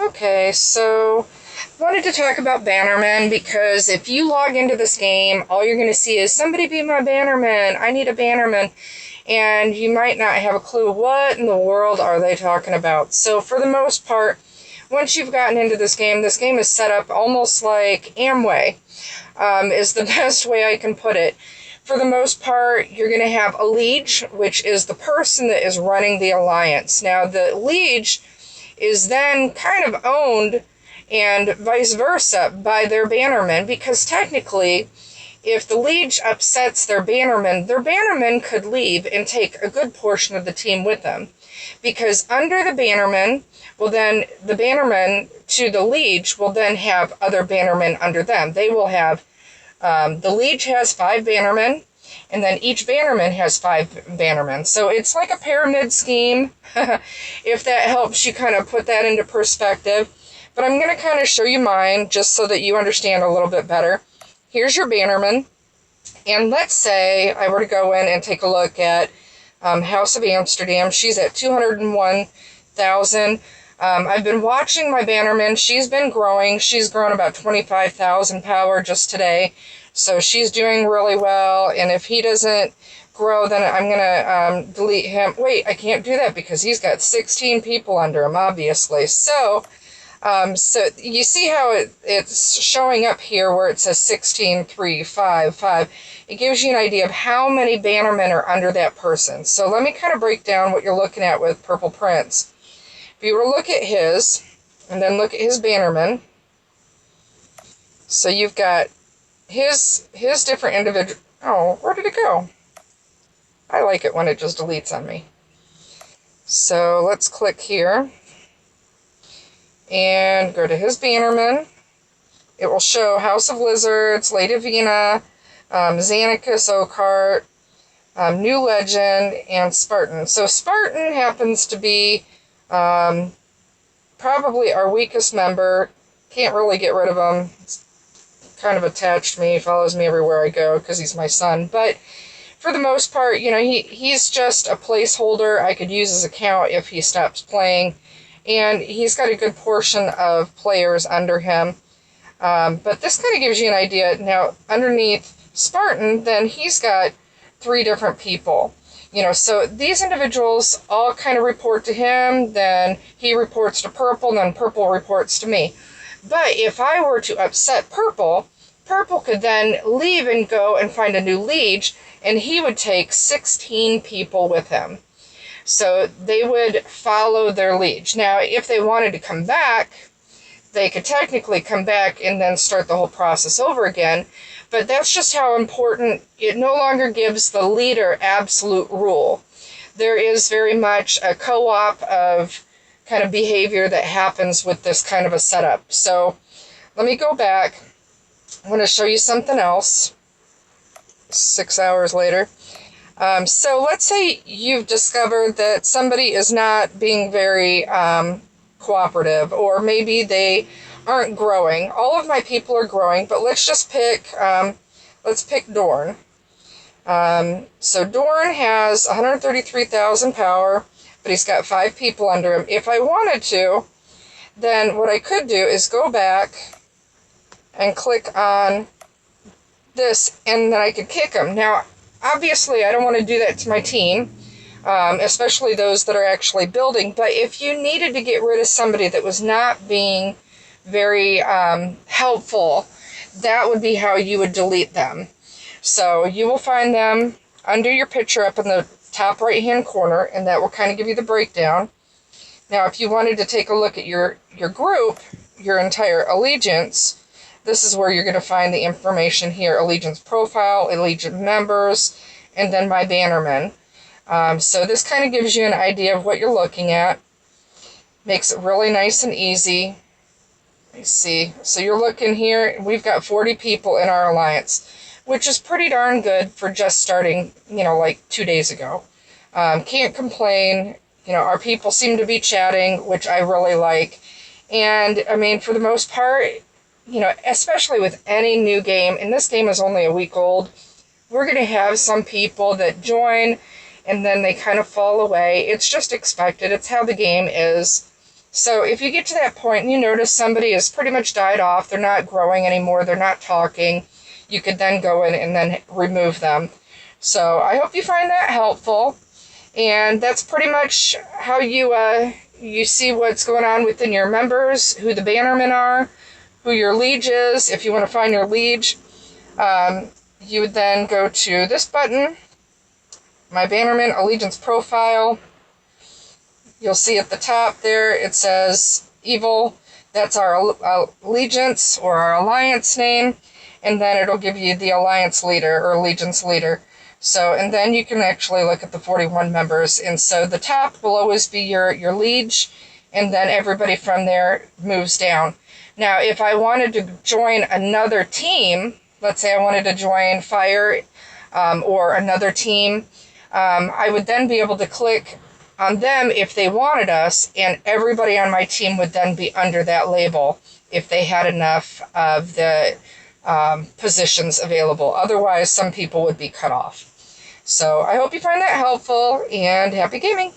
Okay, so I wanted to talk about bannermen because if you log into this game, all you're going to see is somebody be my bannerman. I need a bannerman. And you might not have a clue what in the world are they talking about. So for the most part, once you've gotten into this game is set up almost like Amway, is the best way I can put it. For the most part, you're going to have a liege, which is the person that is running the alliance. Now, the liege is then kind of owned and vice versa by their bannermen, because technically, if the liege upsets their bannermen could leave and take a good portion of the team with them. Because under the bannermen, well then, the bannermen to the liege will then have other bannermen under them. They will have, the liege has 5 bannermen, and then each bannerman has 5 bannermen. So it's like a pyramid scheme, if that helps you kind of put that into perspective. But I'm going to kind of show you mine, just so that you understand a little bit better. Here's your bannerman, and let's say I were to go in and take a look at House of Amsterdam. She's at 201,000. I've been watching my bannerman. She's been growing. She's grown about 25,000 power just today, so she's doing really well. And if he doesn't grow, then I'm going to delete him. Wait, I can't do that because he's got 16 people under him, obviously. So you see how it's showing up here where it says 16, 3, 5, 5. It gives you an idea of how many bannermen are under that person. So let me kind of break down what you're looking at with Purple Prince. If you were to look at his, and then look at his bannerman, so you've got his different individual. Oh, where did it go? I like it when it just deletes on me. So let's click here and go to his bannerman. It will show House of Lizards, Lady Vina, Xanicus Oakheart, New Legend, and Spartan. So Spartan happens to be probably our weakest member. Can't really get rid of him. It's kind of attached to me, follows me everywhere I go because he's my son. But for the most part, you know, he's just a placeholder. I could use his account if he stops playing. And he's got a good portion of players under him. But this kind of gives you an idea. Now, underneath Spartan, then he's got 3 different people. You know, so these individuals all kind of report to him, then he reports to Purple, and then Purple reports to me. But if I were to upset Purple, Purple could then leave and go and find a new liege, and he would take 16 people with him. So they would follow their liege. Now, if they wanted to come back, they could technically come back and then start the whole process over again. But that's just how important. It no longer gives the leader absolute rule. There is very much a co-op of kind of behavior that happens with this kind of a setup. So let me go back. I'm going to show you something else 6 hours later. So let's say you've discovered that somebody is not being very cooperative, or maybe they aren't growing. All of my people are growing, but let's just pick, let's pick Dorn. So Dorn has 133,000 power, but he's got 5 people under him. If I wanted to, then what I could do is go back and click on this, and then I could kick him. Now, obviously, I don't want to do that to my team, especially those that are actually building. But if you needed to get rid of somebody that was not being very helpful, that would be how you would delete them. So you will find them under your picture up in the top right-hand corner, and that will kind of give you the breakdown. Now, if you wanted to take a look at your group, your entire allegiance, this is where you're going to find the information here: Allegiance Profile, Allegiance Members, and then My Bannermen. So this kind of gives you an idea of what you're looking at. Makes it really nice and easy. Let me see. So you're looking here, we've got 40 people in our alliance, which is pretty darn good for just starting, you know, like 2 days ago. Can't complain. You know, our people seem to be chatting, which I really like. And, I mean, for the most part, you know, especially with any new game, and this game is only a week old, we're going to have some people that join and then they kind of fall away. It's just expected. It's how the game is. So if you get to that point and you notice somebody has pretty much died off, they're not growing anymore, they're not talking, you could then go in and then remove them. So I hope you find that helpful. And that's pretty much how you see what's going on within your members, who the bannermen are, who your liege is. If you want to find your liege, you would then go to this button, My Bannerman Allegiance Profile. You'll see at the top there, it says Ěvïl. That's our allegiance or our alliance name. And then it'll give you the alliance leader or allegiance leader. So, and then you can actually look at the 41 members. And so the top will always be your liege, and then everybody from there moves down. Now, if I wanted to join another team, let's say I wanted to join Fire or another team, I would then be able to click on them if they wanted us, and everybody on my team would then be under that label if they had enough of the positions available. Otherwise, some people would be cut off. So I hope you find that helpful, and happy gaming!